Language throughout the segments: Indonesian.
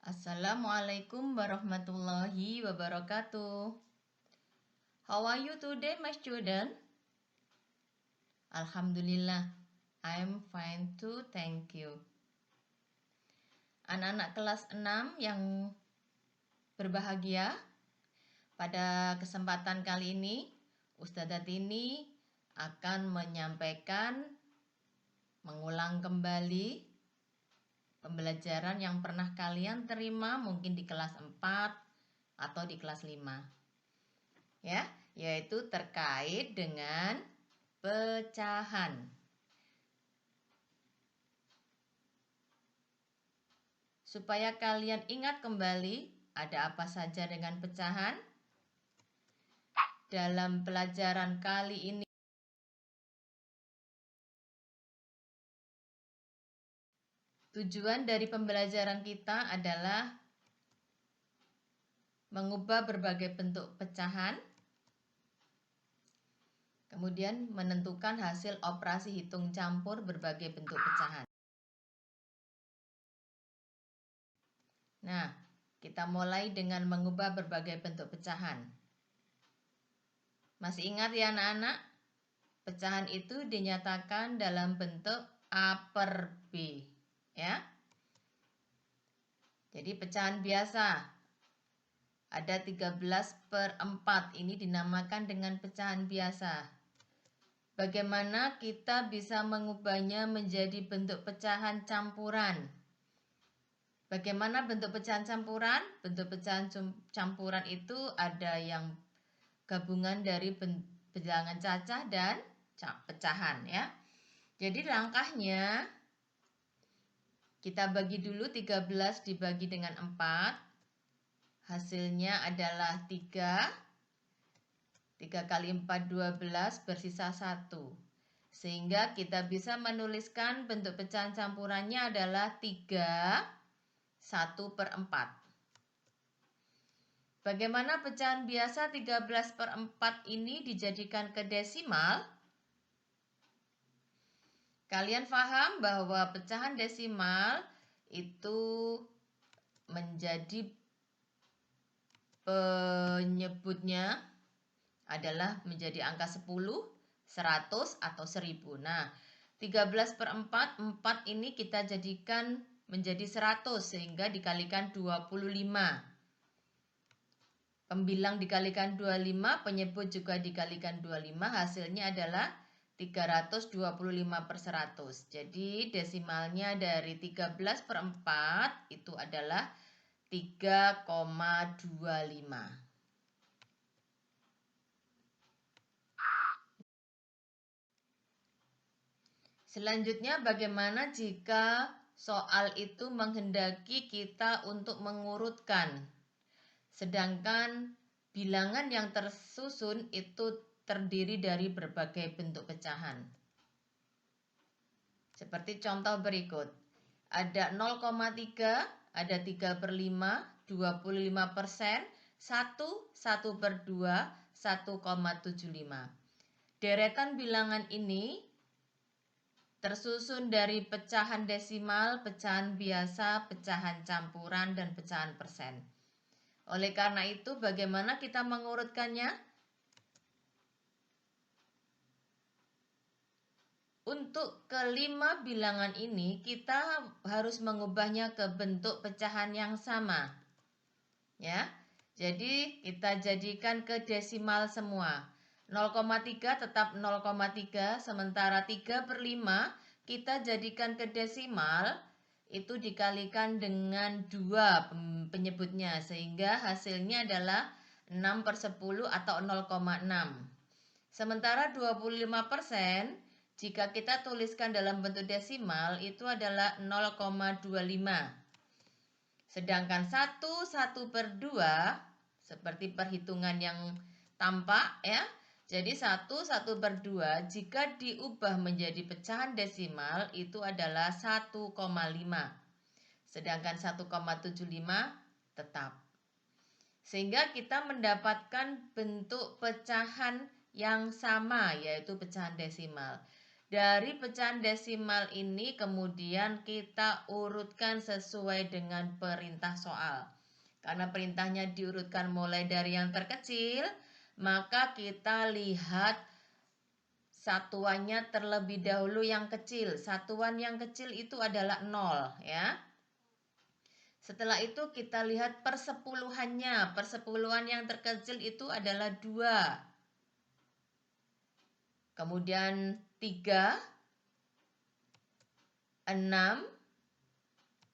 Assalamualaikum warahmatullahi wabarakatuh. How are you today, my student? Alhamdulillah, I'm fine too, thank you. Anak-anak kelas 6 yang berbahagia, pada kesempatan kali ini Ustazah Tini akan mengulang kembali pembelajaran yang pernah kalian terima mungkin di kelas 4 atau di kelas 5. Ya, yaitu terkait dengan pecahan. Supaya kalian ingat kembali ada apa saja dengan pecahan. Dalam pelajaran kali ini tujuan dari pembelajaran kita adalah mengubah berbagai bentuk pecahan, kemudian menentukan hasil operasi hitung campur berbagai bentuk pecahan. Nah, kita mulai dengan mengubah berbagai bentuk pecahan. Masih ingat ya anak-anak? Pecahan itu dinyatakan dalam bentuk A per B. Ya. Jadi pecahan biasa. Ada 13/4. Ini dinamakan dengan pecahan biasa. Bagaimana kita bisa mengubahnya menjadi bentuk pecahan campuran? Bagaimana bentuk pecahan campuran? Bentuk pecahan campuran itu ada yang gabungan dari bilangan cacah dan pecahan ya. Jadi langkahnya kita bagi dulu 13 dibagi dengan 4. Hasilnya adalah 3. 3 kali 4 12 bersisa 1. Sehingga kita bisa menuliskan bentuk pecahan campurannya adalah 3 1/4. Bagaimana pecahan biasa 13/4 ini dijadikan ke desimal? Kalian paham bahwa pecahan desimal itu menjadi penyebutnya adalah menjadi angka 10, 100 atau 1000. Nah, 13/4, 4 ini kita jadikan menjadi 100 sehingga dikalikan 25. Pembilang dikalikan 25, penyebut juga dikalikan 25, hasilnya adalah 325/100. Jadi desimalnya dari 13/4 itu adalah 3,25. Selanjutnya bagaimana jika soal itu menghendaki kita untuk mengurutkan? Sedangkan bilangan yang tersusun itu terdiri dari berbagai bentuk pecahan. Seperti contoh berikut. Ada 0,3, ada 3/5, 25%, 1, 1/2, 1,75. Deretan bilangan ini tersusun dari pecahan desimal, pecahan biasa, pecahan campuran, dan pecahan persen. Oleh karena itu, bagaimana kita mengurutkannya? Untuk kelima bilangan ini, kita harus mengubahnya ke bentuk pecahan yang sama. Ya, jadi kita jadikan ke desimal semua. 0,3 tetap 0,3, sementara 3/5 kita jadikan ke desimal, itu dikalikan dengan 2 penyebutnya sehingga hasilnya adalah 6/10 atau 0,6. Sementara 25% jika kita tuliskan dalam bentuk desimal itu adalah 0,25. Sedangkan 1/2 seperti perhitungan yang tampak ya. Jadi 1/2 jika diubah menjadi pecahan desimal itu adalah 1,5. Sedangkan 1,75 tetap. Sehingga kita mendapatkan bentuk pecahan yang sama yaitu pecahan desimal. Dari pecahan desimal ini kemudian kita urutkan sesuai dengan perintah soal. Karena perintahnya diurutkan mulai dari yang terkecil, maka kita lihat satuannya terlebih dahulu yang kecil. Satuan yang kecil itu adalah 0 ya. Setelah itu kita lihat persepuluhannya. Persepuluhan yang terkecil itu adalah 2. Kemudian 3, 6.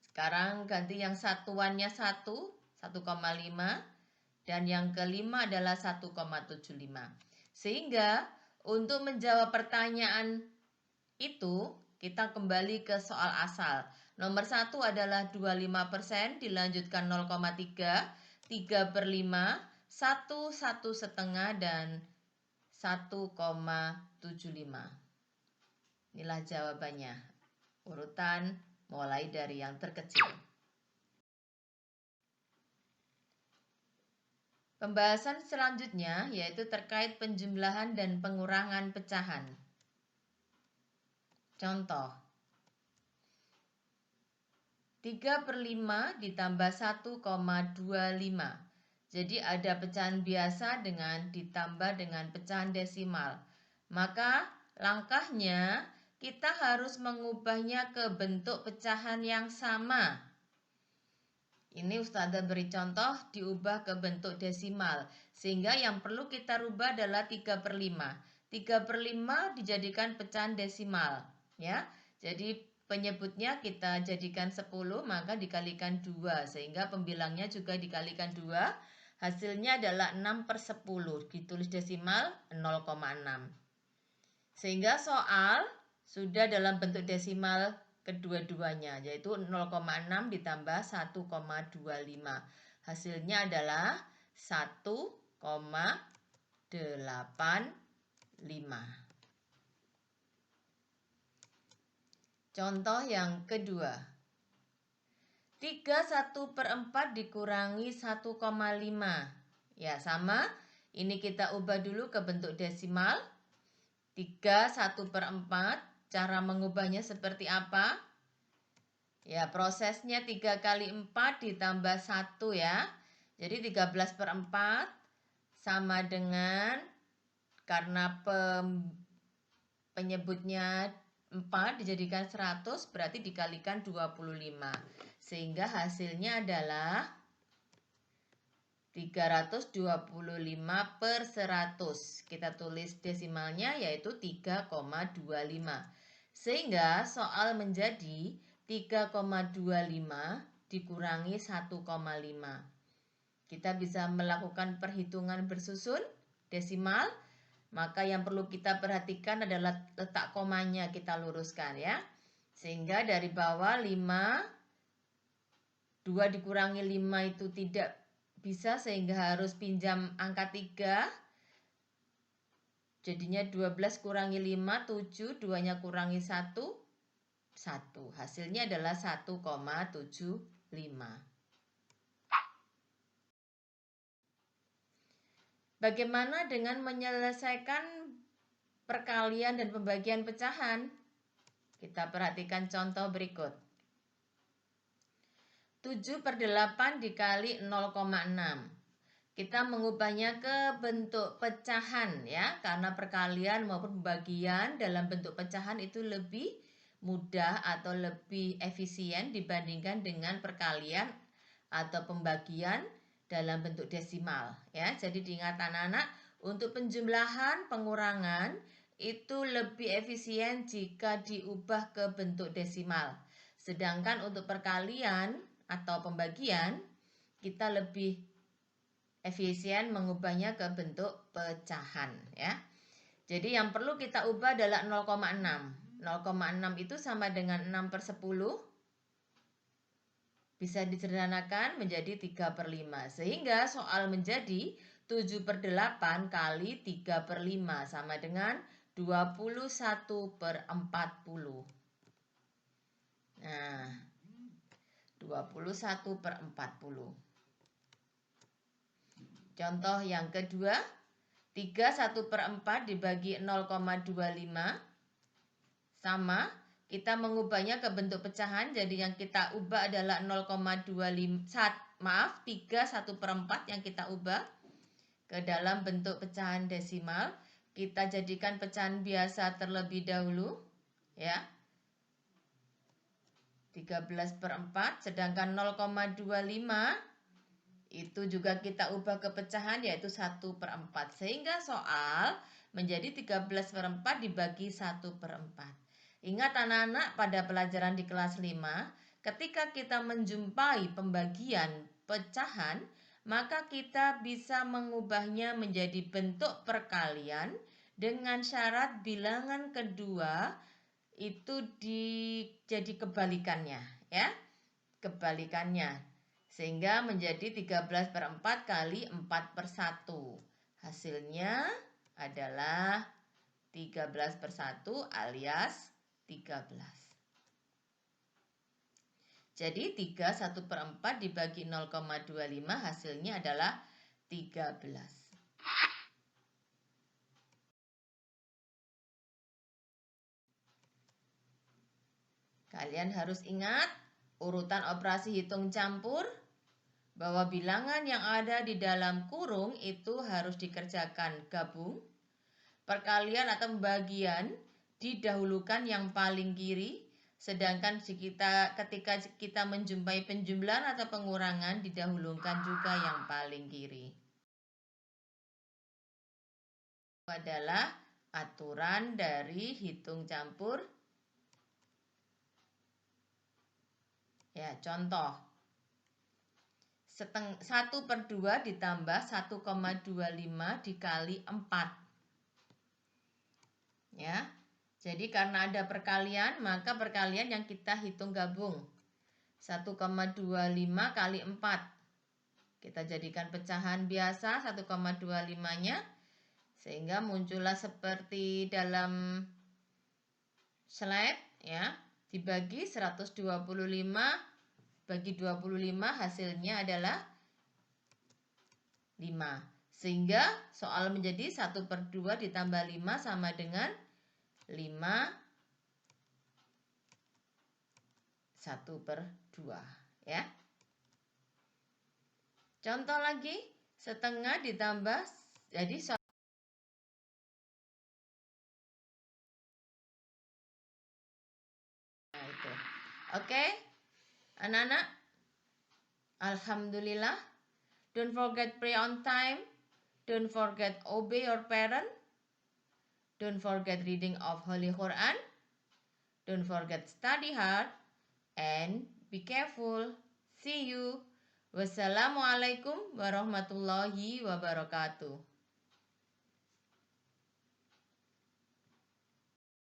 Sekarang ganti yang satuannya 1,5. Dan yang kelima adalah 1,75. Sehingga untuk menjawab pertanyaan itu kita kembali ke soal asal. Nomor 1 adalah 25%, dilanjutkan 0,3, 3/5, 1,5 dan 1,75. Inilah jawabannya. Urutan mulai dari yang terkecil. Pembahasan selanjutnya yaitu terkait penjumlahan dan pengurangan pecahan. Contoh, 3/5 ditambah 1,25. Jadi ada pecahan biasa ditambah dengan pecahan desimal. Maka langkahnya kita harus mengubahnya ke bentuk pecahan yang sama. Ini Ustazah beri contoh diubah ke bentuk desimal. Sehingga yang perlu kita rubah adalah 3/5. 3/5 dijadikan pecahan desimal. Ya, jadi penyebutnya kita jadikan 10, maka dikalikan 2. Sehingga pembilangnya juga dikalikan 2. Hasilnya adalah 6/10. Ditulis desimal 0,6. Sehingga soal sudah dalam bentuk desimal kedua-duanya, yaitu 0,6 ditambah 1,25. Hasilnya adalah 1,85. Contoh yang kedua, 3/1/4 dikurangi 1,5. Ya sama, ini kita ubah dulu ke bentuk desimal. 3/1/4, cara mengubahnya seperti apa? Ya, prosesnya 3 kali 4 ditambah 1 ya. Jadi 13/4 sama dengan, karena penyebutnya 4 dijadikan 100 berarti dikalikan 25. Sehingga hasilnya adalah 325/100. Kita tulis desimalnya yaitu 3,25. Sehingga soal menjadi 3,25 dikurangi 1,5. Kita bisa melakukan perhitungan bersusun desimal. Maka yang perlu kita perhatikan adalah letak komanya kita luruskan ya. Sehingga dari bawah 5, 2 dikurangi 5 itu tidak bisa, sehingga harus pinjam angka 3. Jadinya 12 kurangi 5, 7, 2-nya kurangi 1, 1. Hasilnya adalah 1,75. Bagaimana dengan menyelesaikan perkalian dan pembagian pecahan? Kita perhatikan contoh berikut. 7/8 dikali 0,6. Kita mengubahnya ke bentuk pecahan ya, karena perkalian maupun pembagian dalam bentuk pecahan itu lebih mudah atau lebih efisien dibandingkan dengan perkalian atau pembagian dalam bentuk desimal ya. Jadi diingat anak-anak, untuk penjumlahan, pengurangan itu lebih efisien jika diubah ke bentuk desimal. Sedangkan untuk perkalian atau pembagian kita lebih efisien mengubahnya ke bentuk pecahan ya. Jadi yang perlu kita ubah adalah 0,6. 0,6 itu sama dengan 6/10. Bisa disederhanakan menjadi 3/5. Sehingga soal menjadi 7/8 kali 3/5 sama dengan 21/40. Nah, 21/40. Contoh yang kedua, 3/1/4 dibagi 0,25. sama, kita mengubahnya ke bentuk pecahan. Jadi yang kita ubah adalah 0,25, 3/1/4 yang kita ubah ke dalam bentuk pecahan desimal. Kita jadikan pecahan biasa terlebih dahulu, ya. 13/4, sedangkan 0,25 itu juga kita ubah ke pecahan, yaitu 1/4. Sehingga soal menjadi 13/4 dibagi 1/4. Ingat anak-anak, pada pelajaran di kelas 5, ketika kita menjumpai pembagian pecahan, maka kita bisa mengubahnya menjadi bentuk perkalian dengan syarat bilangan kedua itu jadi kebalikannya, ya. Kebalikannya. Sehingga menjadi 13/4 kali 4/1. Hasilnya adalah 13/1 alias 13. Jadi 3/1/4 dibagi 0,25 hasilnya adalah 13. Kalian harus ingat urutan operasi hitung campur, bahwa bilangan yang ada di dalam kurung itu harus dikerjakan gabung. Perkalian atau pembagian didahulukan yang paling kiri, sedangkan ketika kita menjumpai penjumlahan atau pengurangan didahulukan juga yang paling kiri. Itu adalah aturan dari hitung campur. Ya, contoh. 1/2 ditambah 1,25 dikali 4. Ya. Jadi karena ada perkalian, maka perkalian yang kita hitung gabung. 1,25 kali 4. Kita jadikan pecahan biasa 1,25-nya. Sehingga muncullah seperti dalam slide, ya. Dibagi 125 bagi 25 hasilnya adalah 5. Sehingga soal menjadi 1/2 ditambah 5 sama dengan 5 1/2, ya. Contoh lagi, setengah ditambah jadi nah, itu. Oke. Anak-anak, alhamdulillah. Don't forget pray on time. Don't forget obey your parent. Don't forget reading of Holy Quran. Don't forget study hard. And be careful. See you. Wassalamualaikum warahmatullahi wabarakatuh.